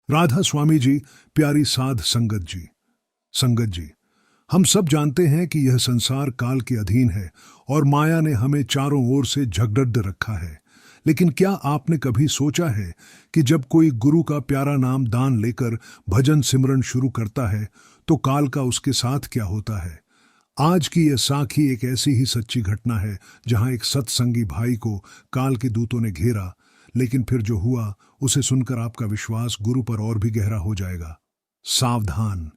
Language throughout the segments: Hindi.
राधा स्वामी जी, प्यारी साध संगत जी, हम सब जानते हैं कि यह संसार काल के अधीन है और माया ने हमें चारों ओर से झगड़द रखा है। लेकिन क्या आपने कभी सोचा है कि जब कोई गुरु का प्यारा नाम दान लेकर भजन सिमरन शुरू करता है तो काल का उसके साथ क्या होता है। आज की यह साखी एक ऐसी ही सच्ची घटना है जहां एक सत्संगी भाई को काल के दूतों ने घेरा, लेकिन फिर जो हुआ उसे सुनकर आपका विश्वास गुरु पर और भी गहरा हो जाएगा। सावधान,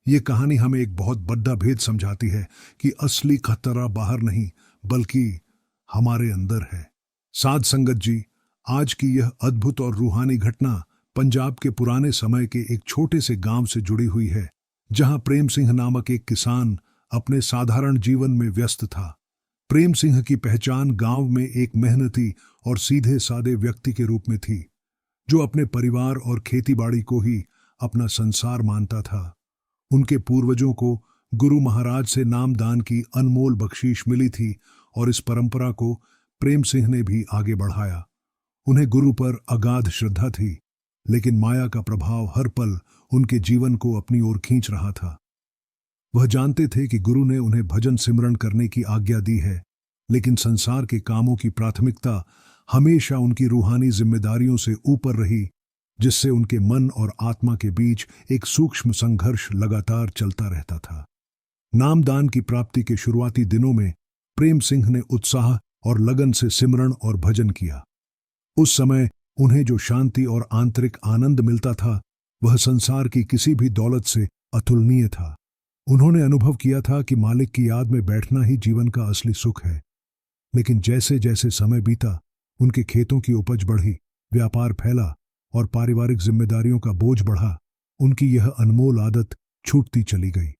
ये कहानी हमें एक बहुत बड़ा भेद समझाती है कि असली खतरा बाहर नहीं बल्कि हमारे अंदर है। साध संगत जी, आज की यह अद्भुत और रूहानी घटना पंजाब के पुराने समय के एक छोटे से गांव से जुड़ी हुई है, जहां प्रेम सिंह नामक एक किसान अपने साधारण जीवन में व्यस्त था। प्रेम सिंह की पहचान गांव में एक मेहनती और सीधे सादे व्यक्ति के रूप में थी, जो अपने परिवार और खेतीबाड़ी को ही अपना संसार मानता था। उनके पूर्वजों को गुरु महाराज से नामदान की अनमोल बख्शीश मिली थी और इस परंपरा को प्रेम सिंह ने भी आगे बढ़ाया। उन्हें गुरु पर अगाध श्रद्धा थी, लेकिन माया का प्रभाव हर पल उनके जीवन को अपनी ओर खींच रहा था। वह जानते थे कि गुरु ने उन्हें भजन सिमरन करने की आज्ञा दी है, लेकिन संसार के कामों की प्राथमिकता हमेशा उनकी रूहानी जिम्मेदारियों से ऊपर रही, जिससे उनके मन और आत्मा के बीच एक सूक्ष्म संघर्ष लगातार चलता रहता था। नामदान की प्राप्ति के शुरुआती दिनों में प्रेम सिंह ने उत्साह और लगन से सिमरन और भजन किया। उस समय उन्हें जो शांति और आंतरिक आनंद मिलता था वह संसार की किसी भी दौलत से अतुलनीय था। उन्होंने अनुभव किया था कि मालिक की याद में बैठना ही जीवन का असली सुख है। लेकिन जैसे जैसे समय बीता, उनके खेतों की उपज बढ़ी, व्यापार फैला और पारिवारिक जिम्मेदारियों का बोझ बढ़ा, उनकी यह अनमोल आदत छूटती चली गई।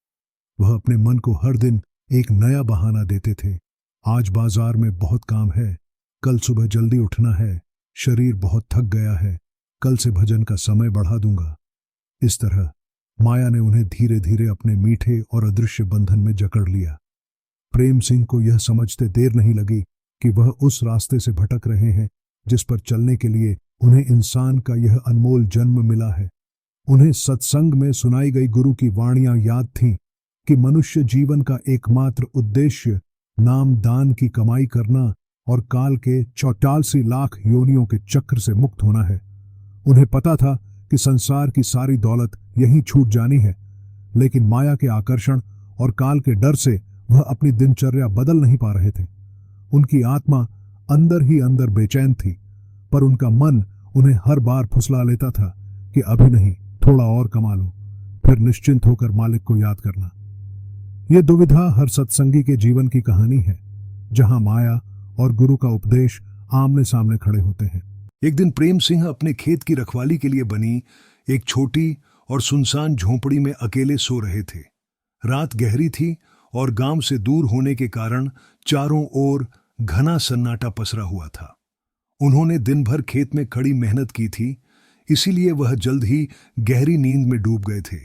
वह अपने मन को हर दिन एक नया बहाना देते थे। आज बाजार में बहुत काम है, कल सुबह जल्दी उठना है, शरीर बहुत थक गया है, कल से भजन का समय बढ़ा दूंगा। इस तरह माया ने उन्हें धीरे धीरे अपने मीठे और अदृश्य बंधन में जकड़ लिया। प्रेम सिंह को यह समझते देर नहीं लगी कि वह उस रास्ते से भटक रहे हैं जिस पर चलने के लिए उन्हें इंसान का यह अनमोल जन्म मिला है। उन्हें सत्संग में सुनाई गई गुरु की वाणियां याद थीं कि मनुष्य जीवन का एकमात्र उद्देश्य नाम दान की कमाई करना और काल के 84 लाख योनियों के चक्र से मुक्त होना है। उन्हें पता था कि संसार की सारी दौलत यहीं छूट जानी है, लेकिन माया के आकर्षण और काल के डर से वह अपनी दिनचर्या बदल नहीं पा रहे थे। उनकी आत्मा अंदर ही अंदर बेचैन थी, पर उनका मन उन्हें हर बार फुसला लेता था कि अभी नहीं, थोड़ा और कमा लो, फिर निश्चिंत होकर मालिक को याद करना। यह दुविधा हर सत्संगी के जीवन की कहानी है, जहां माया और गुरु का उपदेश आमने सामने खड़े होते हैं। एक दिन प्रेम सिंह अपने खेत की रखवाली के लिए बनी एक छोटी और सुनसान झोंपड़ी में अकेले सो रहे थे। रात गहरी थी और गांव से दूर होने के कारण चारों ओर घना सन्नाटा पसरा हुआ था। उन्होंने दिन भर खेत में कड़ी मेहनत की थी, इसीलिए वह जल्द ही गहरी नींद में डूब गए थे,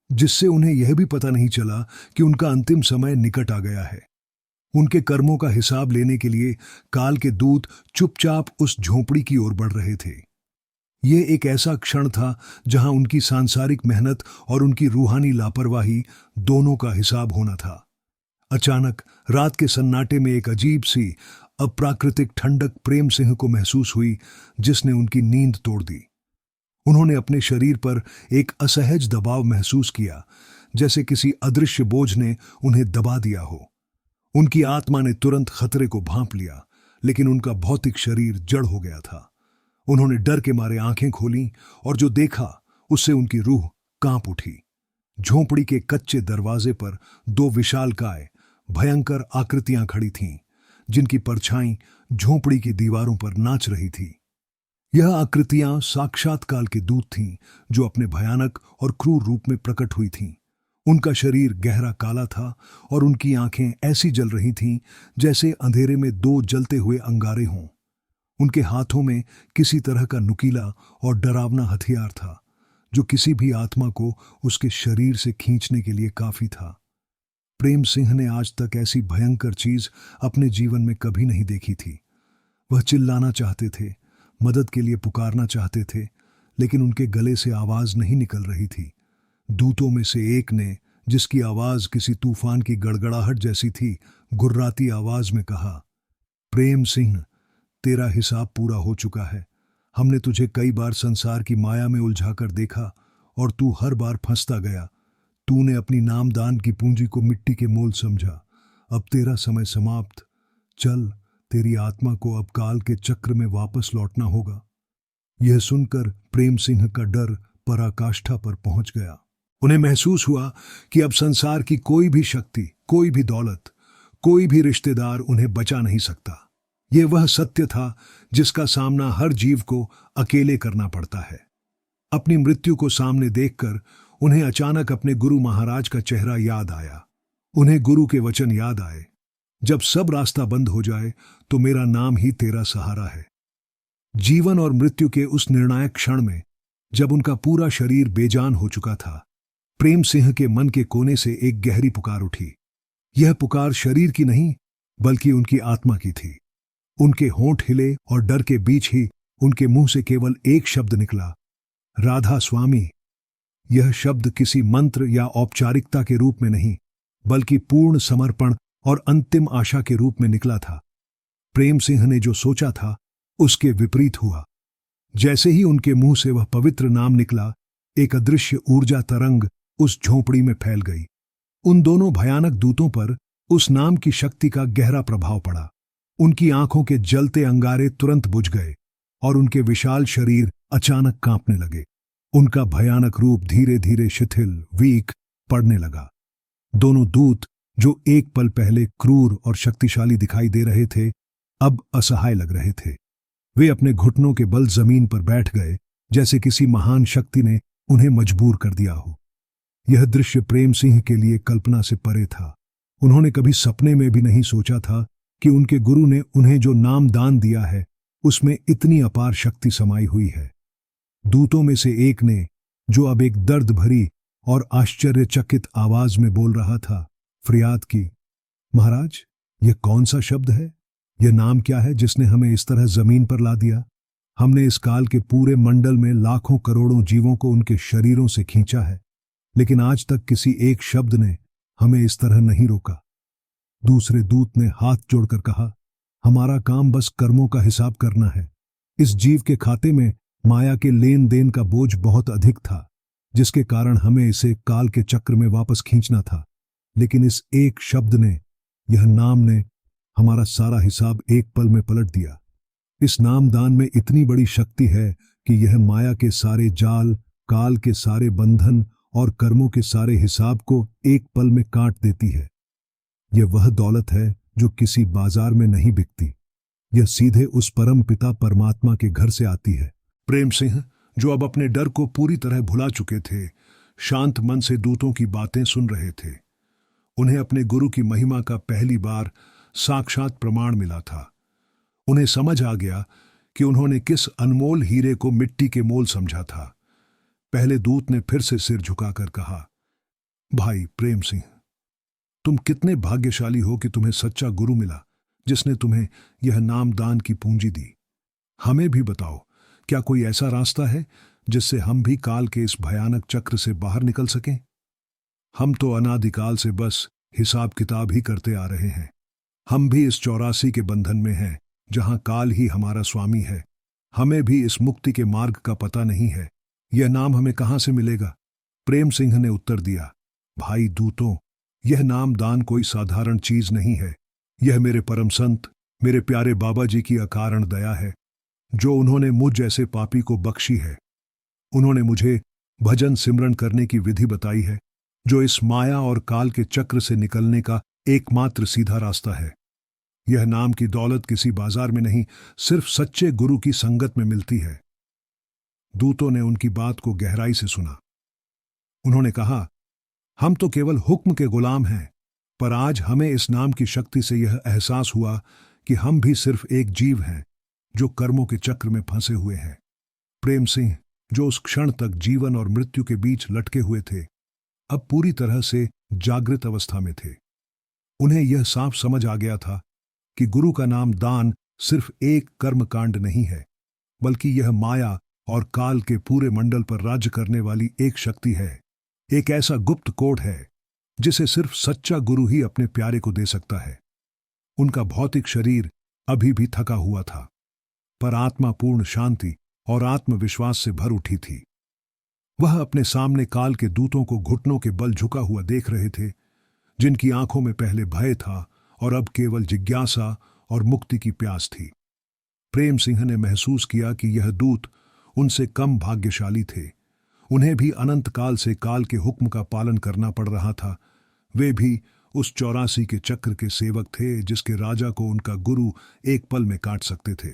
जिससे उन्हें यह भी पता नहीं चला कि उनका अंतिम समय निकट आ गया है। उनके कर्मों का हिसाब लेने के लिए काल के दूत चुपचाप उस झोंपड़ी की ओर बढ़ रहे थे। ये एक ऐसा क्षण था जहां उनकी सांसारिक मेहनत और उनकी रूहानी लापरवाही दोनों का हिसाब होना था। अचानक रात के सन्नाटे में एक अजीब सी अप्राकृतिक ठंडक प्रेम सिंह को महसूस हुई, जिसने उनकी नींद तोड़ दी। उन्होंने अपने शरीर पर एक असहज दबाव महसूस किया, जैसे किसी अदृश्य बोझ ने उन्हें दबा दिया हो। उनकी आत्मा ने तुरंत खतरे को भांप लिया, लेकिन उनका भौतिक शरीर जड़ हो गया था। उन्होंने डर के मारे आंखें खोलीं और जो देखा उससे उनकी रूह कांप उठी। झोंपड़ी के कच्चे दरवाजे पर दो विशालकाय भयंकर आकृतियां खड़ी थीं, जिनकी परछाई झोंपड़ी की दीवारों पर नाच रही थी। यह आकृतियां साक्षात काल के दूत थीं, जो अपने भयानक और क्रूर रूप में प्रकट हुई थीं। उनका शरीर गहरा काला था और उनकी आंखें ऐसी जल रही थीं जैसे अंधेरे में दो जलते हुए अंगारे हों। उनके हाथों में किसी तरह का नुकीला और डरावना हथियार था, जो किसी भी आत्मा को उसके शरीर से खींचने के लिए काफी था। प्रेम सिंह ने आज तक ऐसी भयंकर चीज अपने जीवन में कभी नहीं देखी थी। वह चिल्लाना चाहते थे, मदद के लिए पुकारना चाहते थे, लेकिन उनके गले से आवाज नहीं निकल रही थी। दूतों में से एक ने, जिसकी आवाज किसी तूफान की गड़गड़ाहट जैसी थी, गुर्राती आवाज में कहा, प्रेम सिंह, तेरा हिसाब पूरा हो चुका है। हमने तुझे कई बार संसार की माया में उलझाकर देखा और तू हर बार फंसता गया। तूने अपनी नामदान की पूंजी को मिट्टी के मोल समझा। अब तेरा समय समाप्त। चल, तेरी आत्मा को अब काल के चक्र में वापस लौटना होगा। यह सुनकर प्रेम सिंह का डर पराकाष्ठा पर पहुंच गया। उन्हें महसूस हुआ कि अब संसार की कोई भी शक्ति, कोई भी दौलत, कोई भी रिश्तेदार उन्हें बचा नहीं सकता। यह वह सत्य था जिसका सामना हर जीव को अकेले करना पड़ता है। अपनी मृत्यु को सामने देखकर उन्हें अचानक अपने गुरु महाराज का चेहरा याद आया। उन्हें गुरु के वचन याद आए, जब सब रास्ता बंद हो जाए तो मेरा नाम ही तेरा सहारा है। जीवन और मृत्यु के उस निर्णायक क्षण में, जब उनका पूरा शरीर बेजान हो चुका था, प्रेम सिंह के मन के कोने से एक गहरी पुकार उठी। यह पुकार शरीर की नहीं, बल्कि उनकी आत्मा की थी। उनके होंठ हिले और डर के बीच ही उनके मुंह से केवल एक शब्द निकला, राधा स्वामी। यह शब्द किसी मंत्र या औपचारिकता के रूप में नहीं, बल्कि पूर्ण समर्पण और अंतिम आशा के रूप में निकला था। प्रेम सिंह ने जो सोचा था उसके विपरीत हुआ। जैसे ही उनके मुंह से वह पवित्र नाम निकला, एक अदृश्य ऊर्जा तरंग उस झोंपड़ी में फैल गई। उन दोनों भयानक दूतों पर उस नाम की शक्ति का गहरा प्रभाव पड़ा। उनकी आंखों के जलते अंगारे तुरंत बुझ गए और उनके विशाल शरीर अचानक कांपने लगे। उनका भयानक रूप धीरे धीरे शिथिल, वीक पड़ने लगा। दोनों दूत, जो एक पल पहले क्रूर और शक्तिशाली दिखाई दे रहे थे, अब असहाय लग रहे थे। वे अपने घुटनों के बल जमीन पर बैठ गए, जैसे किसी महान शक्ति ने उन्हें मजबूर कर दिया हो। यह दृश्य प्रेम सिंह के लिए कल्पना से परे था। उन्होंने कभी सपने में भी नहीं सोचा था कि उनके गुरु ने उन्हें जो नाम दान दिया है, उसमें इतनी अपार शक्ति समाई हुई है। दूतों में से एक ने, जो अब एक दर्द भरी और आश्चर्यचकित आवाज में बोल रहा था, फरियाद की, महाराज, यह कौन सा शब्द है? यह नाम क्या है जिसने हमें इस तरह जमीन पर ला दिया? हमने इस काल के पूरे मंडल में लाखों करोड़ों जीवों को उनके शरीरों से खींचा है, लेकिन आज तक किसी एक शब्द ने हमें इस तरह नहीं रोका। दूसरे दूत ने हाथ जोड़कर कहा, हमारा काम बस कर्मों का हिसाब करना है। इस जीव के खाते में माया के लेन देन का बोझ बहुत अधिक था, जिसके कारण हमें इसे काल के चक्र में वापस खींचना था। लेकिन इस एक शब्द ने, यह नाम ने, हमारा सारा हिसाब एक पल में पलट दिया। इस नामदान में इतनी बड़ी शक्ति है कि यह माया के सारे जाल, काल के सारे बंधन और कर्मों के सारे हिसाब को एक पल में काट देती है। यह वह दौलत है जो किसी बाजार में नहीं बिकती। यह सीधे उस परम पिता परमात्मा के घर से आती है। प्रेम सिंह, जो अब अपने डर को पूरी तरह भुला चुके थे, शांत मन से दूतों की बातें सुन रहे थे। उन्हें अपने गुरु की महिमा का पहली बार साक्षात प्रमाण मिला था। उन्हें समझ आ गया कि उन्होंने किस अनमोल हीरे को मिट्टी के मोल समझा था। पहले दूत ने फिर से सिर झुकाकर कहा, भाई प्रेम सिंह, तुम कितने भाग्यशाली हो कि तुम्हें सच्चा गुरु मिला, जिसने तुम्हें यह नामदान की पूंजी दी। हमें भी बताओ, क्या कोई ऐसा रास्ता है जिससे हम भी काल के इस भयानक चक्र से बाहर निकल सकें? हम तो अनादिकाल से बस हिसाब किताब ही करते आ रहे हैं। हम भी इस 84 के बंधन में हैं, जहां काल ही हमारा स्वामी है। हमें भी इस मुक्ति के मार्ग का पता नहीं है। यह नाम हमें कहां से मिलेगा? प्रेम सिंह ने उत्तर दिया, भाई दूतों, यह नाम दान कोई साधारण चीज नहीं है। यह मेरे परम संत, मेरे प्यारे बाबा जी की अकारण दया है, जो उन्होंने मुझ जैसे पापी को बख्शी है। उन्होंने मुझे भजन सिमरन करने की विधि बताई है, जो इस माया और काल के चक्र से निकलने का एकमात्र सीधा रास्ता है। यह नाम की दौलत किसी बाजार में नहीं, सिर्फ सच्चे गुरु की संगत में मिलती है। दूतों ने उनकी बात को गहराई से सुना। उन्होंने कहा, हम तो केवल हुक्म के गुलाम हैं, पर आज हमें इस नाम की शक्ति से यह एहसास हुआ कि हम भी सिर्फ एक जीव हैं, जो कर्मों के चक्र में फंसे हुए हैं। प्रेम सिंह, जो उस क्षण तक जीवन और मृत्यु के बीच लटके हुए थे, अब पूरी तरह से जागृत अवस्था में थे। उन्हें यह साफ समझ आ गया था कि गुरु का नाम दान सिर्फ एक कर्मकांड नहीं है, बल्कि यह माया और काल के पूरे मंडल पर राज्य करने वाली एक शक्ति है, एक ऐसा गुप्त कोड है जिसे सिर्फ सच्चा गुरु ही अपने प्यारे को दे सकता है। उनका भौतिक शरीर अभी भी थका हुआ था, पर आत्मा पूर्ण शांति और आत्मविश्वास से भर उठी थी। वह अपने सामने काल के दूतों को घुटनों के बल झुका हुआ देख रहे थे, जिनकी आंखों में पहले भय था और अब केवल जिज्ञासा और मुक्ति की प्यास थी। प्रेम सिंह ने महसूस किया कि यह दूत उनसे कम भाग्यशाली थे। उन्हें भी अनंत काल से काल के हुक्म का पालन करना पड़ रहा था। वे भी उस 84 के चक्र के सेवक थे जिसके राजा को उनका गुरु एक पल में काट सकते थे।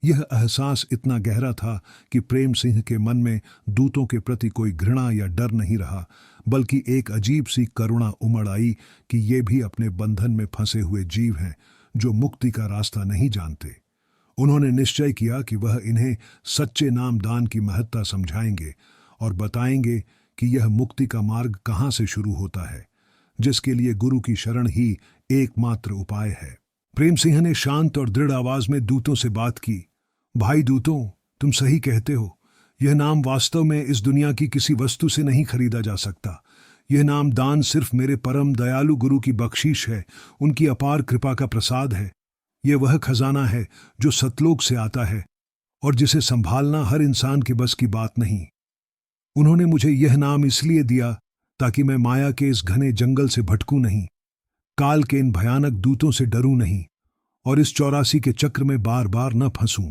यह एहसास इतना गहरा था कि प्रेम सिंह के मन में दूतों के प्रति कोई घृणा या डर नहीं रहा, बल्कि एक अजीब सी करुणा उमड़ आई कि ये भी अपने बंधन में फंसे हुए जीव हैं जो मुक्ति का रास्ता नहीं जानते। उन्होंने निश्चय किया कि वह इन्हें सच्चे नाम दान की महत्ता समझाएंगे और बताएंगे कि यह मुक्ति का मार्ग कहाँ से शुरू होता है, जिसके लिए गुरु की शरण ही एकमात्र उपाय है। प्रेम सिंह ने शांत और दृढ़ आवाज में दूतों से बात की। भाई दूतों, तुम सही कहते हो। यह नाम वास्तव में इस दुनिया की किसी वस्तु से नहीं खरीदा जा सकता। यह नाम दान सिर्फ मेरे परम दयालु गुरु की बख्शीश है, उनकी अपार कृपा का प्रसाद है। यह वह खजाना है जो सतलोक से आता है और जिसे संभालना हर इंसान के बस की बात नहीं। उन्होंने मुझे यह नाम इसलिए दिया ताकि मैं माया के इस घने जंगल से भटकूं नहीं, काल के इन भयानक दूतों से डरूं नहीं और इस 84 के चक्र में बार बार न फंसूं।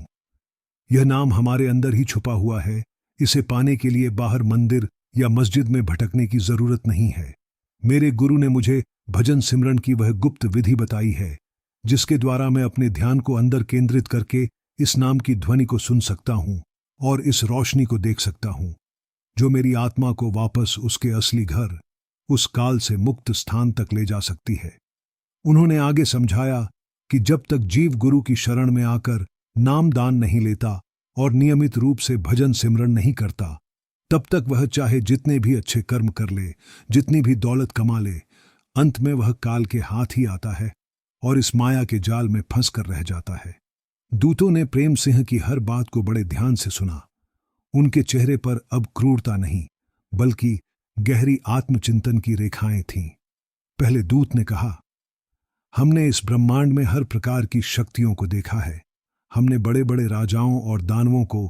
यह नाम हमारे अंदर ही छुपा हुआ है। इसे पाने के लिए बाहर मंदिर या मस्जिद में भटकने की जरूरत नहीं है। मेरे गुरु ने मुझे भजन सिमरन की वह गुप्त विधि बताई है, जिसके द्वारा मैं अपने ध्यान को अंदर केंद्रित करके इस नाम की ध्वनि को सुन सकता हूं और इस रोशनी को देख सकता हूं जो मेरी आत्मा को वापस उसके असली घर, उस काल से मुक्त स्थान तक ले जा सकती है। उन्होंने आगे समझाया कि जब तक जीव गुरु की शरण में आकर नाम दान नहीं लेता और नियमित रूप से भजन सिमरन नहीं करता, तब तक वह चाहे जितने भी अच्छे कर्म कर ले, जितनी भी दौलत कमा ले, अंत में वह काल के हाथ ही आता है और इस माया के जाल में फंस कर रह जाता है। दूतों ने प्रेम सिंह की हर बात को बड़े ध्यान से सुना। उनके चेहरे पर अब क्रूरता नहीं, बल्कि गहरी आत्मचिंतन की रेखाएं थीं। पहले दूत ने कहा, हमने इस ब्रह्मांड में हर प्रकार की शक्तियों को देखा है। हमने बड़े बड़े राजाओं और दानवों को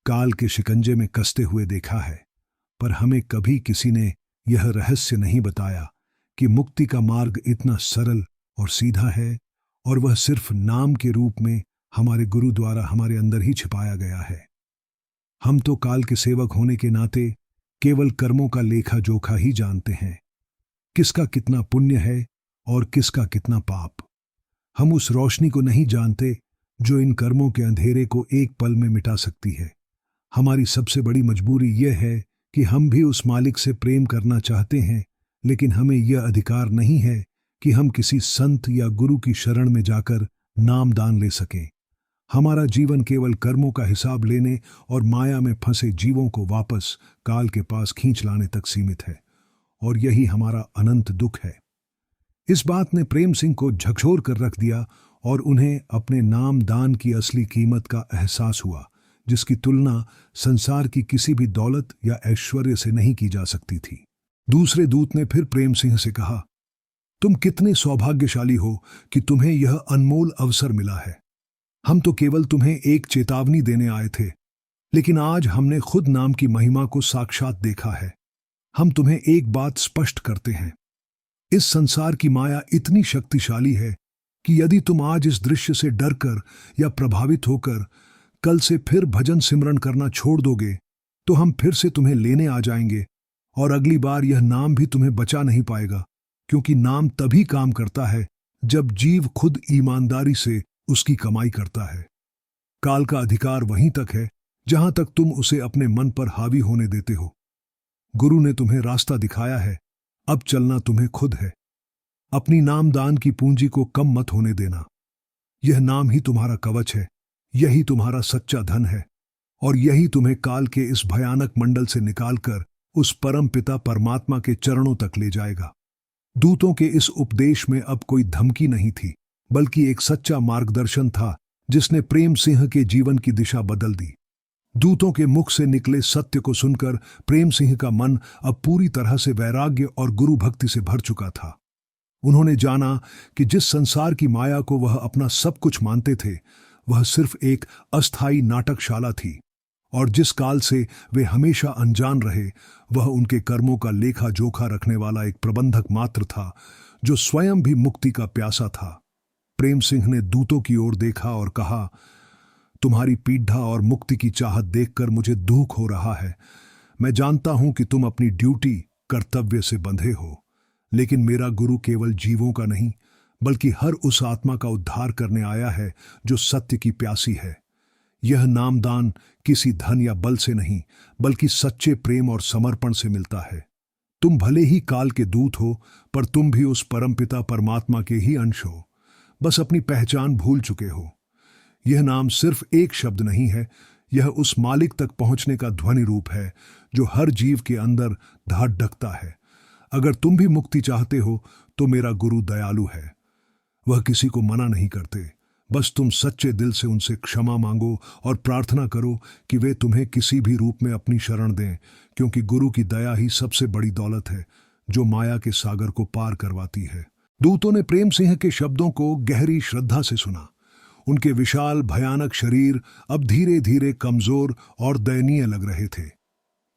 काल के शिकंजे में कसते हुए देखा है, पर हमें कभी किसी ने यह रहस्य नहीं बताया कि मुक्ति का मार्ग इतना सरल और सीधा है और वह सिर्फ नाम के रूप में हमारे गुरु द्वारा हमारे अंदर ही छिपाया गया है। हम तो काल के सेवक होने के नाते केवल कर्मों का लेखा जोखा ही जानते हैं, किसका कितना पुण्य है और किसका कितना पाप। हम उस रोशनी को नहीं जानते जो इन कर्मों के अंधेरे को एक पल में मिटा सकती है। हमारी सबसे बड़ी मजबूरी यह है कि हम भी उस मालिक से प्रेम करना चाहते हैं, लेकिन हमें यह अधिकार नहीं है कि हम किसी संत या गुरु की शरण में जाकर नाम दान ले सकें। हमारा जीवन केवल कर्मों का हिसाब लेने और माया में फंसे जीवों को वापस काल के पास खींच लाने तक सीमित है, और यही हमारा अनंत दुख है। इस बात ने प्रेम सिंह को झकझोर कर रख दिया और उन्हें अपने नाम दान की असली कीमत का एहसास हुआ, जिसकी तुलना संसार की किसी भी दौलत या ऐश्वर्य से नहीं की जा सकती थी। दूसरे दूत ने फिर प्रेम सिंह से कहा, तुम कितने सौभाग्यशाली हो कि तुम्हें यह अनमोल अवसर मिला है। हम तो केवल तुम्हें एक चेतावनी देने आए थे, लेकिन आज हमने खुद नाम की महिमा को साक्षात देखा है। हम तुम्हें एक बात स्पष्ट करते हैं, इस संसार की माया इतनी शक्तिशाली है कि यदि तुम आज इस दृश्य से डरकर या प्रभावित होकर कल से फिर भजन सिमरन करना छोड़ दोगे, तो हम फिर से तुम्हें लेने आ जाएंगे और अगली बार यह नाम भी तुम्हें बचा नहीं पाएगा, क्योंकि नाम तभी काम करता है जब जीव खुद ईमानदारी से उसकी कमाई करता है। काल का अधिकार वहीं तक है जहां तक तुम उसे अपने मन पर हावी होने देते हो। गुरु ने तुम्हें रास्ता दिखाया है, अब चलना तुम्हें खुद है। अपनी नामदान की पूंजी को कम मत होने देना। यह नाम ही तुम्हारा कवच है, यही तुम्हारा सच्चा धन है, और यही तुम्हें काल के इस भयानक मंडल से निकालकर उस परम पिता परमात्मा के चरणों तक ले जाएगा। दूतों के इस उपदेश में अब कोई धमकी नहीं थी, बल्कि एक सच्चा मार्गदर्शन था जिसने प्रेम सिंह के जीवन की दिशा बदल दी। दूतों के मुख से निकले सत्य को सुनकर प्रेम सिंह का मन अब पूरी तरह से वैराग्य और गुरु भक्ति से भर चुका था। उन्होंने जाना कि जिस संसार की माया को वह अपना सब कुछ मानते थे, वह सिर्फ एक अस्थायी नाटकशाला थी, और जिस काल से वे हमेशा अनजान रहे, वह उनके कर्मों का लेखा जोखा रखने वाला एक प्रबंधक मात्र था, जो स्वयं भी मुक्ति का प्यासा था। प्रेम सिंह ने दूतों की ओर देखा और कहा, तुम्हारी पीढ़ा और मुक्ति की चाहत देखकर मुझे दुख हो रहा है। मैं जानता हूं कि तुम अपनी ड्यूटी कर्तव्य से बंधे हो, लेकिन मेरा गुरु केवल जीवों का नहीं, बल्कि हर उस आत्मा का उद्धार करने आया है जो सत्य की प्यासी है। यह नामदान किसी धन या बल से नहीं, बल्कि सच्चे प्रेम और समर्पण से मिलता है। तुम भले ही काल के दूत हो, पर तुम भी उस परमपिता परमात्मा के ही अंश हो। बस अपनी पहचान भूल चुके हो। यह नाम सिर्फ एक शब्द नहीं है, यह उस मालिक तक पहुंचने का ध्वनि रूप है जो हर जीव के अंदर धड़कता है। अगर तुम भी मुक्ति चाहते हो तो मेरा गुरु दयालु है। वह किसी को मना नहीं करते। बस तुम सच्चे दिल से उनसे क्षमा मांगो और प्रार्थना करो कि वे तुम्हें किसी भी रूप में अपनी शरण दें, क्योंकि गुरु की दया ही सबसे बड़ी दौलत है जो माया के सागर को पार करवाती है। दूतों ने प्रेम सिंह के शब्दों को गहरी श्रद्धा से सुना। उनके विशाल भयानक शरीर अब धीरे धीरे कमजोर और दयनीय लग रहे थे।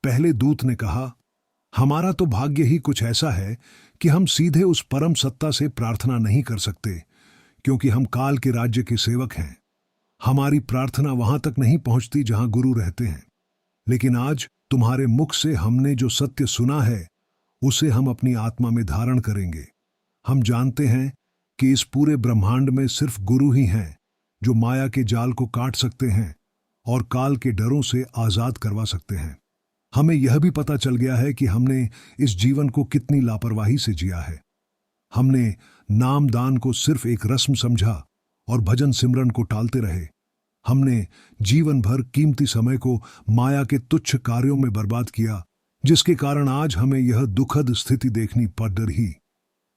पहले दूत ने कहा, हमारा तो भाग्य ही कुछ ऐसा है कि हम सीधे उस परम सत्ता से प्रार्थना नहीं कर सकते, क्योंकि हम काल के राज्य के सेवक हैं। हमारी प्रार्थना वहां तक नहीं पहुंचती जहां गुरु रहते हैं। लेकिन आज तुम्हारे मुख से हमने जो सत्य सुना है, उसे हम अपनी आत्मा में धारण करेंगे। हम जानते हैं कि इस पूरे ब्रह्मांड में सिर्फ गुरु ही हैं जो माया के जाल को काट सकते हैं और काल के डरों से आजाद करवा सकते हैं। हमें यह भी पता चल गया है कि हमने इस जीवन को कितनी लापरवाही से जिया है। हमने नामदान को सिर्फ एक रस्म समझा और भजन सिमरन को टालते रहे। हमने जीवन भर कीमती समय को माया के तुच्छ कार्यों में बर्बाद किया, जिसके कारण आज हमें यह दुखद स्थिति देखनी पड़ रही।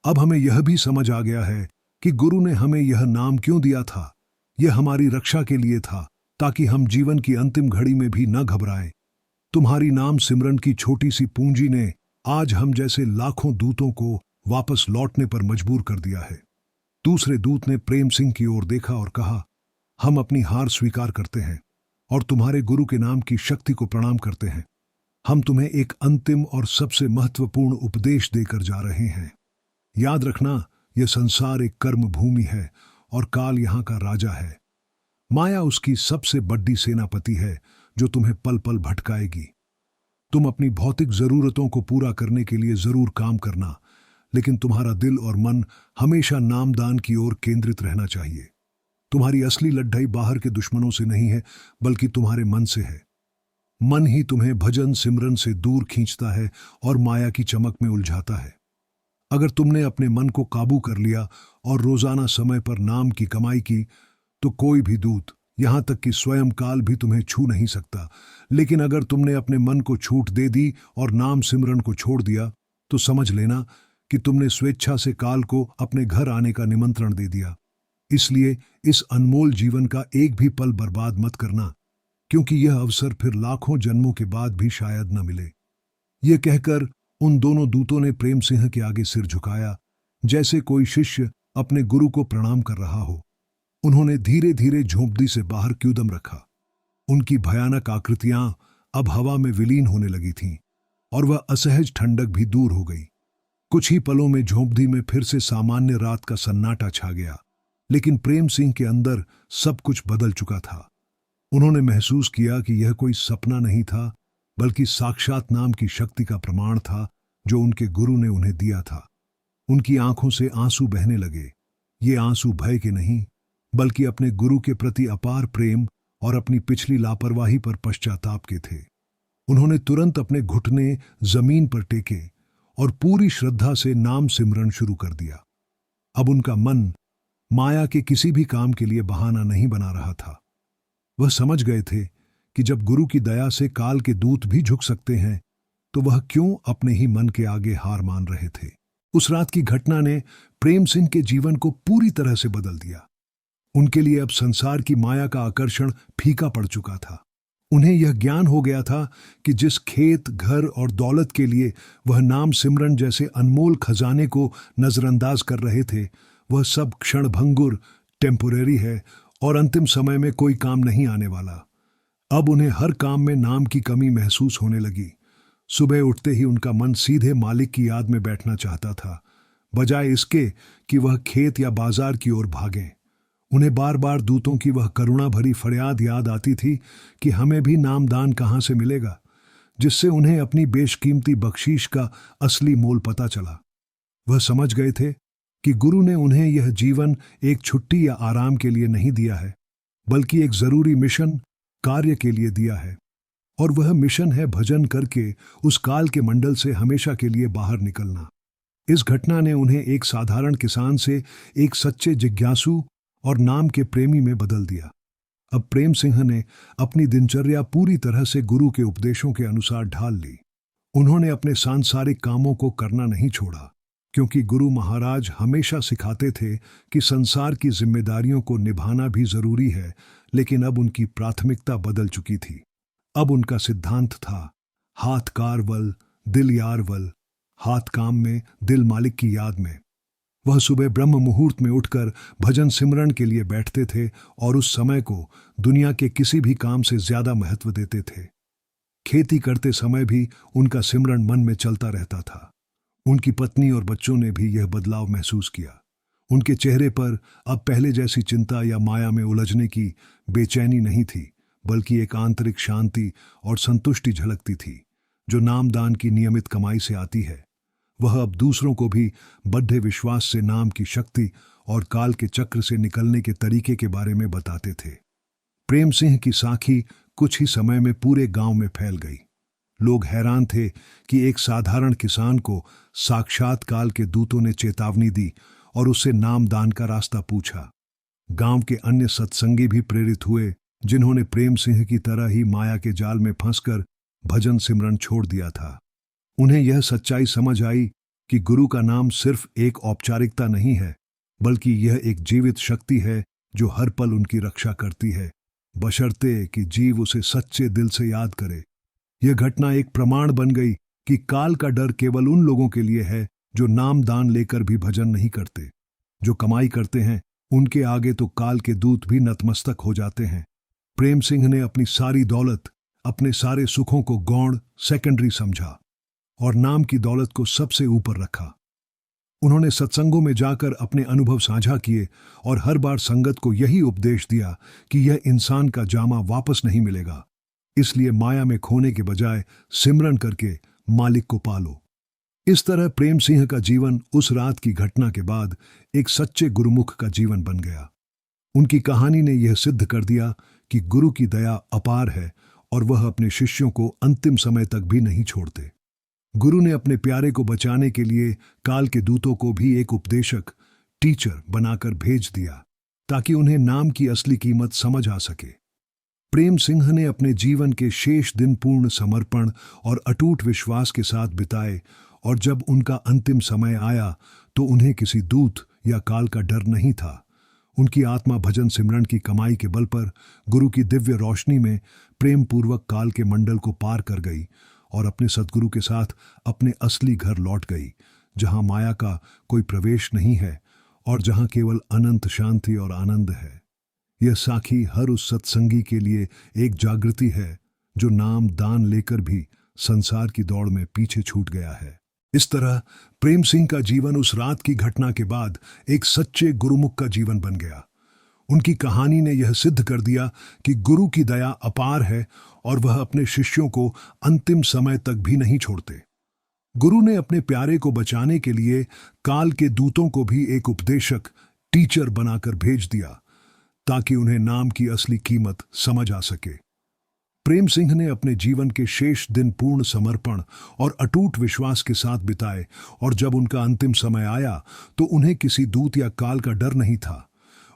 अब हमें यह भी समझ आ गया है कि गुरु ने हमें यह नाम क्यों दिया था। यह हमारी रक्षा के लिए था, ताकि हम जीवन की अंतिम घड़ी में भी न घबराएं। तुम्हारी नाम सिमरन की छोटी सी पूंजी ने आज हम जैसे लाखों दूतों को वापस लौटने पर मजबूर कर दिया है। दूसरे दूत ने प्रेम सिंह की ओर देखा और कहा, हम अपनी हार स्वीकार करते हैं और तुम्हारे गुरु के नाम की शक्ति को प्रणाम करते हैं। हम तुम्हें एक अंतिम और सबसे महत्वपूर्ण उपदेश देकर जा रहे हैं। याद रखना, यह संसार एक कर्म भूमि है और काल यहां का राजा है। माया उसकी सबसे बड़ी सेनापति है जो तुम्हें पल पल भटकाएगी। तुम अपनी भौतिक जरूरतों को पूरा करने के लिए जरूर काम करना, लेकिन तुम्हारा दिल और मन हमेशा नामदान की ओर केंद्रित रहना चाहिए। तुम्हारी असली लड़ाई बाहर के दुश्मनों से नहीं है, बल्कि तुम्हारे मन से है। मन ही तुम्हें भजन सिमरन से दूर खींचता है और माया की चमक में उलझाता है। अगर तुमने अपने मन को काबू कर लिया और रोजाना समय पर नाम की कमाई की, तो कोई भी दूत, यहां तक कि स्वयं काल भी तुम्हें छू नहीं सकता। लेकिन अगर तुमने अपने मन को छूट दे दी और नाम सिमरन को छोड़ दिया, तो समझ लेना कि तुमने स्वेच्छा से काल को अपने घर आने का निमंत्रण दे दिया। इसलिए इस अनमोल जीवन का एक भी पल बर्बाद मत करना, क्योंकि यह अवसर फिर लाखों जन्मों के बाद भी शायद न मिले। यह कहकर उन दोनों दूतों ने प्रेम सिंह के आगे सिर झुकाया, जैसे कोई शिष्य अपने गुरु को प्रणाम कर रहा हो। उन्होंने धीरे धीरे झोंपड़ी से बाहर कूदम रखा। उनकी भयानक आकृतियां अब हवा में विलीन होने लगी थीं और वह असहज ठंडक भी दूर हो गई। कुछ ही पलों में झोंपड़ी में फिर से सामान्य रात का सन्नाटा छा गया, लेकिन प्रेम सिंह के अंदर सब कुछ बदल चुका था। उन्होंने महसूस किया कि यह कोई सपना नहीं था, बल्कि साक्षात नाम की शक्ति का प्रमाण था जो उनके गुरु ने उन्हें दिया था। उनकी आंखों से आंसू बहने लगे। ये आंसू भय के नहीं, बल्कि अपने गुरु के प्रति अपार प्रेम और अपनी पिछली लापरवाही पर पश्चाताप के थे। उन्होंने तुरंत अपने घुटने जमीन पर टेके और पूरी श्रद्धा से नाम सिमरन शुरू कर दिया। अब उनका मन माया के किसी भी काम के लिए बहाना नहीं बना रहा था। वह समझ गए थे कि जब गुरु की दया से काल के दूत भी झुक सकते हैं, तो वह क्यों अपने ही मन के आगे हार मान रहे थे। उस रात की घटना ने प्रेम सिंह के जीवन को पूरी तरह से बदल दिया। उनके लिए अब संसार की माया का आकर्षण फीका पड़ चुका था। उन्हें यह ज्ञान हो गया था कि जिस खेत, घर और दौलत के लिए वह नाम सिमरन जैसे अनमोल खजाने को नजरअंदाज कर रहे थे, वह सब क्षणभंगुर, टेम्पोरेरी है और अंतिम समय में कोई काम नहीं आने वाला। अब उन्हें हर काम में नाम की कमी महसूस होने लगी। सुबह उठते ही उनका मन सीधे मालिक की याद में बैठना चाहता था, बजाय इसके कि वह खेत या बाजार की ओर भागें। उन्हें बार बार दूतों की वह करुणा भरी फरियाद याद आती थी कि हमें भी नामदान कहाँ से मिलेगा, जिससे उन्हें अपनी बेशकीमती बख्शीश का असली मोल पता चला। वह समझ गए थे कि गुरु ने उन्हें यह जीवन एक छुट्टी या आराम के लिए नहीं दिया है, बल्कि एक जरूरी मिशन, कार्य के लिए दिया है। और वह मिशन है भजन करके उस काल के मंडल से हमेशा के लिए बाहर निकलना। इस घटना ने उन्हें एक साधारण किसान से एक सच्चे जिज्ञासु और नाम के प्रेमी में बदल दिया। अब प्रेम सिंह ने अपनी दिनचर्या पूरी तरह से गुरु के उपदेशों के अनुसार ढाल ली। उन्होंने अपने सांसारिक कामों को करना नहीं छोड़ा, क्योंकि गुरु महाराज हमेशा सिखाते थे कि संसार की जिम्मेदारियों को निभाना भी जरूरी है, लेकिन अब उनकी प्राथमिकता बदल चुकी थी। अब उनका सिद्धांत था, हाथ कारवल, दिल यारवल। हाथ काम में, दिल मालिक की याद में। वह सुबह ब्रह्म मुहूर्त में उठकर भजन सिमरन के लिए बैठते थे और उस समय को दुनिया के किसी भी काम से ज्यादा महत्व देते थे। खेती करते समय भी उनका सिमरन मन में चलता रहता था। उनकी पत्नी और बच्चों ने भी यह बदलाव महसूस किया। उनके चेहरे पर अब पहले जैसी चिंता या माया में उलझने की बेचैनी नहीं थी, बल्कि एक आंतरिक शांति और संतुष्टि झलकती थी, जो नामदान की नियमित कमाई से आती है। वह अब दूसरों को भी बद्धे विश्वास से नाम की शक्ति और काल के चक्र से निकलने के तरीके के बारे में बताते थे। प्रेम सिंह की साखी कुछ ही समय में पूरे गांव में फैल गई। लोग हैरान थे कि एक साधारण किसान को साक्षात काल के दूतों ने चेतावनी दी और उससे नामदान का रास्ता पूछा। गांव के अन्य सत्संगी भी प्रेरित हुए, जिन्होंने प्रेम सिंह की तरह ही माया के जाल में फंसकर भजन सिमरन छोड़ दिया था। उन्हें यह सच्चाई समझ आई कि गुरु का नाम सिर्फ एक औपचारिकता नहीं है, बल्कि यह एक जीवित शक्ति है जो हर पल उनकी रक्षा करती है, बशर्ते कि जीव उसे सच्चे दिल से याद करे। यह घटना एक प्रमाण बन गई कि काल का डर केवल उन लोगों के लिए है जो नाम दान लेकर भी भजन नहीं करते। जो कमाई करते हैं, उनके आगे तो काल के दूत भी नतमस्तक हो जाते हैं। प्रेम सिंह ने अपनी सारी दौलत, अपने सारे सुखों को गौण, सेकेंडरी समझा और नाम की दौलत को सबसे ऊपर रखा। उन्होंने सत्संगों में जाकर अपने अनुभव साझा किए और हर बार संगत को यही उपदेश दिया कि यह इंसान का जामा वापस नहीं मिलेगा, इसलिए माया में खोने के बजाय सिमरन करके मालिक को पालो। इस तरह प्रेम सिंह का जीवन उस रात की घटना के बाद एक सच्चे गुरुमुख का जीवन बन गया। उनकी कहानी ने यह सिद्ध कर दिया कि गुरु की दया अपार है और वह अपने शिष्यों को अंतिम समय तक भी नहीं छोड़ते। गुरु ने अपने प्यारे को बचाने के लिए काल के दूतों को भी एक उपदेशक, टीचर बनाकर भेज दिया, ताकि उन्हें नाम की असली कीमत समझ आ सके। प्रेम सिंह ने अपने जीवन के शेष दिन पूर्ण समर्पण और अटूट विश्वास के साथ बिताए, और जब उनका अंतिम समय आया तो उन्हें किसी दूत या काल का डर नहीं था। उनकी आत्मा भजन सिमरन की कमाई के बल पर गुरु की दिव्य रोशनी में प्रेम पूर्वक काल के मंडल को पार कर गई और अपने सद्गुरु के साथ अपने असली घर लौट गई, जहां माया का कोई प्रवेश नहीं है और जहां केवल अनंत शांति और आनंद है। यह साखी हर उस सत्संगी के लिए एक जागृति है जो नाम दान लेकर भी संसार की दौड़ में पीछे छूट गया है। इस तरह प्रेम सिंह का जीवन उस रात की घटना के बाद एक सच्चे गुरुमुख का जीवन बन गया। उनकी कहानी ने यह सिद्ध कर दिया कि गुरु की दया अपार है और वह अपने शिष्यों को अंतिम समय तक भी नहीं छोड़ते। गुरु ने अपने प्यारे को बचाने के लिए काल के दूतों को भी एक उपदेशक, टीचर बनाकर भेज दिया, ताकि उन्हें नाम की असली कीमत समझ आ सके। प्रेम सिंह ने अपने जीवन के शेष दिन पूर्ण समर्पण और अटूट विश्वास के साथ बिताए, और जब उनका अंतिम समय आया तो उन्हें किसी दूत या काल का डर नहीं था।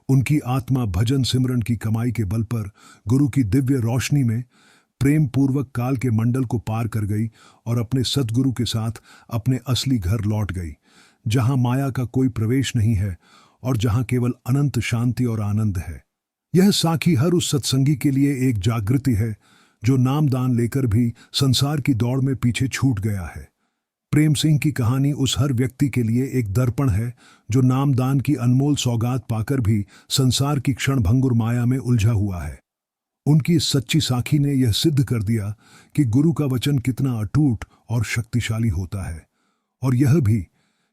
उनकी आत्मा भजन सिमरन की कमाई के बल पर गुरु की दिव्य रोशनी में प्रेम पूर्वक काल के मंडल को पार कर गई और अपने सद्गुरु के साथ अपने असली घर लौट गई, जहां माया का कोई प्रवेश नहीं है और जहां केवल अनंत शांति और आनंद है। यह साखी हर उस सत्संगी के लिए एक जागृति है जो नामदान लेकर भी संसार की दौड़ में पीछे छूट गया है। प्रेम सिंह की कहानी उस हर व्यक्ति के लिए एक दर्पण है जो नामदान की अनमोल सौगात पाकर भी संसार की क्षणभंगुर माया में उलझा हुआ है। उनकी इस सच्ची साखी ने यह सिद्ध कर दिया कि गुरु का वचन कितना अटूट और शक्तिशाली होता है, और यह भी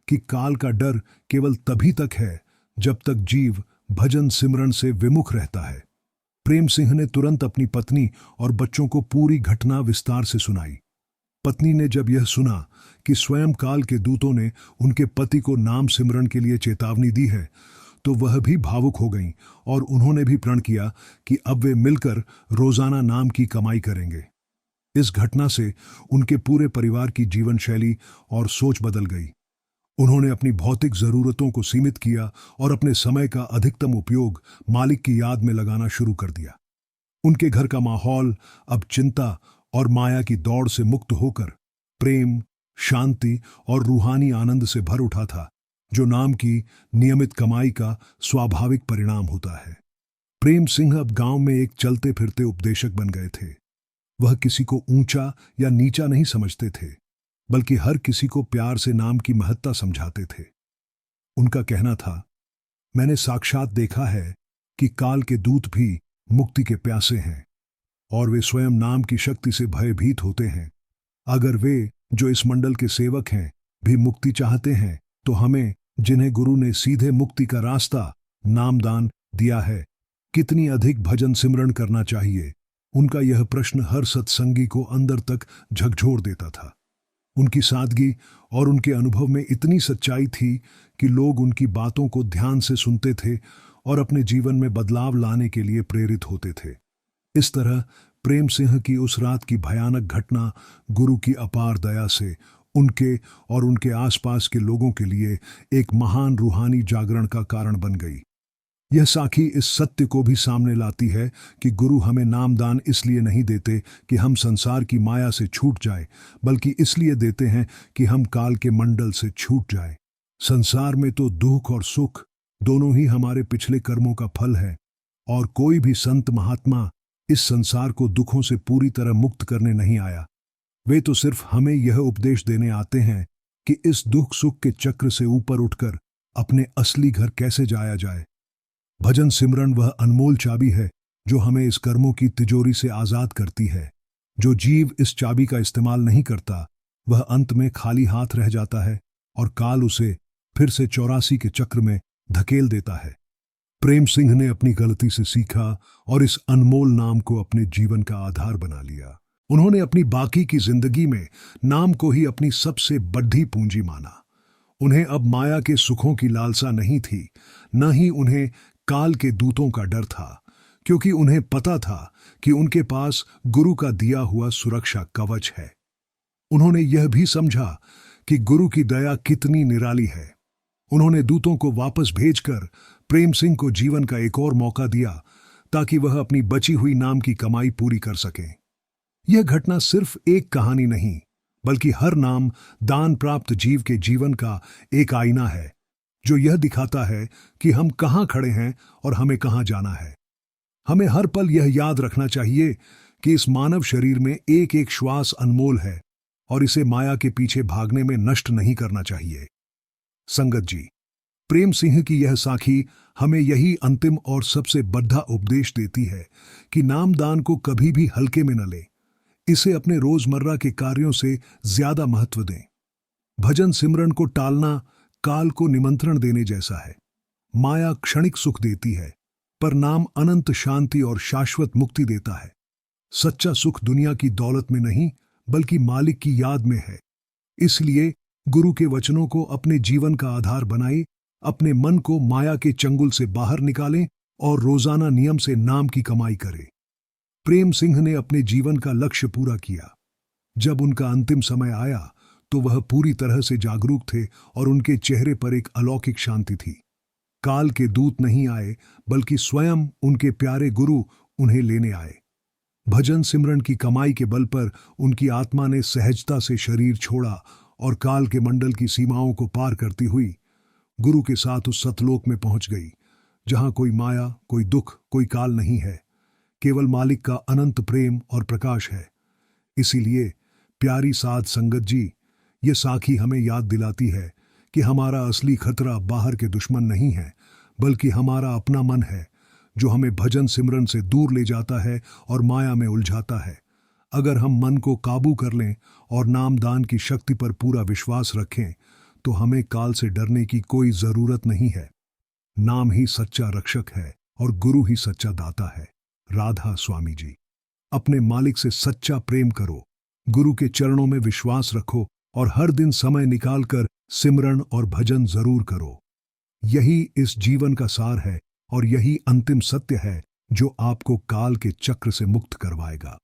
कि काल का डर केवल तभी तक है जब तक जीव भजन सिमरन से विमुख रहता है। प्रेम सिंह ने तुरंत अपनी पत्नी और बच्चों को पूरी घटना विस्तार से सुनाई। पत्नी ने जब यह सुना कि स्वयं काल के दूतों ने उनके पति को नाम सिमरन के लिए चेतावनी दी है, तो वह भी भावुक हो गईं और उन्होंने भी प्रण किया कि अब वे मिलकर रोजाना नाम की कमाई करेंगे। इस घटना से उनके पूरे परिवार की जीवन शैली और सोच बदल गई। उन्होंने अपनी भौतिक जरूरतों को सीमित किया और अपने समय का अधिकतम उपयोग मालिक की याद में लगाना शुरू कर दिया। उनके घर का माहौल अब चिंता और माया की दौड़ से मुक्त होकर प्रेम, शांति और रूहानी आनंद से भर उठा था, जो नाम की नियमित कमाई का स्वाभाविक परिणाम होता है। प्रेम सिंह अब गांव में एक चलते फिरते उपदेशक बन गए थे। वह किसी को ऊंचा या नीचा नहीं समझते थे, बल्कि हर किसी को प्यार से नाम की महत्ता समझाते थे। उनका कहना था, मैंने साक्षात देखा है कि काल के दूत भी मुक्ति के प्यासे हैं और वे स्वयं नाम की शक्ति से भयभीत होते हैं। अगर वे जो इस मंडल के सेवक हैं भी मुक्ति चाहते हैं, तो हमें, जिन्हें गुरु ने सीधे मुक्ति का रास्ता नामदान दिया है, कितनी अधिक भजन सिमरन करना चाहिए। उनका यह प्रश्न हर सत्संगी को अंदर तक झकझोर देता था। उनकी सादगी और उनके अनुभव में इतनी सच्चाई थी कि लोग उनकी बातों को ध्यान से सुनते थे और अपने जीवन में बदलाव लाने के लिए प्रेरित होते थे। इस तरह प्रेम सिंह की उस रात की भयानक घटना गुरु की अपार दया से उनके और उनके आसपास के लोगों के लिए एक महान रूहानी जागरण का कारण बन गई। यह साखी इस सत्य को भी सामने लाती है कि गुरु हमें नामदान इसलिए नहीं देते कि हम संसार की माया से छूट जाए, बल्कि इसलिए देते हैं कि हम काल के मंडल से छूट जाए। संसार में तो दुख और सुख दोनों ही हमारे पिछले कर्मों का फल है, और कोई भी संत महात्मा इस संसार को दुखों से पूरी तरह मुक्त करने नहीं आया। वे तो सिर्फ हमें यह उपदेश देने आते हैं कि इस दुख सुख के चक्र से ऊपर उठकर अपने असली घर कैसे जाया जाए। भजन सिमरन वह अनमोल चाबी है जो हमें इस कर्मों की तिजोरी से आजाद करती है। जो जीव इस चाबी का इस्तेमाल नहीं करता, वह अंत में खाली हाथ रह जाता है और काल उसे फिर से 84 के चक्र में धकेल देता है। प्रेम सिंह ने अपनी गलती से सीखा और इस अनमोल नाम को अपने जीवन का आधार बना लिया। उन्होंने अपनी बाकी की जिंदगी में नाम को ही अपनी सबसे बड़ी पूंजी माना। उन्हें अब माया के सुखों की लालसा नहीं थी, न ही उन्हें काल के दूतों का डर था, क्योंकि उन्हें पता था कि उनके पास गुरु का दिया हुआ सुरक्षा कवच है। उन्होंने यह भी समझा कि गुरु की दया कितनी निराली है। उन्होंने दूतों को वापस भेजकर प्रेम सिंह को जीवन का एक और मौका दिया, ताकि वह अपनी बची हुई नाम की कमाई पूरी कर सके। यह घटना सिर्फ एक कहानी नहीं, बल्कि हर नाम दान प्राप्त जीव के जीवन का एक आईना है, जो यह दिखाता है कि हम कहां खड़े हैं और हमें कहां जाना है। हमें हर पल यह याद रखना चाहिए कि इस मानव शरीर में एक एक श्वास अनमोल है और इसे माया के पीछे भागने में नष्ट नहीं करना चाहिए। संगत जी, प्रेम सिंह की यह साखी हमें यही अंतिम और सबसे बड़ा उपदेश देती है कि नामदान को कभी भी हल्के में न लें। इसे अपने रोजमर्रा के कार्यों से ज्यादा महत्व दें। भजन सिमरन को टालना काल को निमंत्रण देने जैसा है। माया क्षणिक सुख देती है, पर नाम अनंत शांति और शाश्वत मुक्ति देता है। सच्चा सुख दुनिया की दौलत में नहीं, बल्कि मालिक की याद में है। इसलिए गुरु के वचनों को अपने जीवन का आधार बनाएं, अपने मन को माया के चंगुल से बाहर निकालें और रोजाना नियम से नाम की कमाई करें। प्रेम सिंह ने अपने जीवन का लक्ष्य पूरा किया। जब उनका अंतिम समय आया तो वह पूरी तरह से जागरूक थे और उनके चेहरे पर एक अलौकिक शांति थी। काल के दूत नहीं आए, बल्कि स्वयं उनके प्यारे गुरु उन्हें लेने आए। भजन सिमरन की कमाई के बल पर उनकी आत्मा ने सहजता से शरीर छोड़ा और काल के मंडल की सीमाओं को पार करती हुई गुरु के साथ उस सतलोक में पहुंच गई, जहां कोई माया, कोई दुख, कोई काल नहीं है। केवल मालिक का अनंत प्रेम और प्रकाश है। इसीलिए प्यारी साध संगत जी, ये साखी हमें याद दिलाती है कि हमारा असली खतरा बाहर के दुश्मन नहीं है, बल्कि हमारा अपना मन है, जो हमें भजन सिमरन से दूर ले जाता है और माया में उलझाता है। अगर हम मन को काबू कर लें और नामदान की शक्ति पर पूरा विश्वास रखें, तो हमें काल से डरने की कोई जरूरत नहीं है। नाम ही सच्चा रक्षक है और गुरु ही सच्चा दाता है। राधा स्वामी जी। अपने मालिक से सच्चा प्रेम करो, गुरु के चरणों में विश्वास रखो और हर दिन समय निकालकर सिमरन और भजन जरूर करो। यही इस जीवन का सार है और यही अंतिम सत्य है जो आपको काल के चक्र से मुक्त करवाएगा।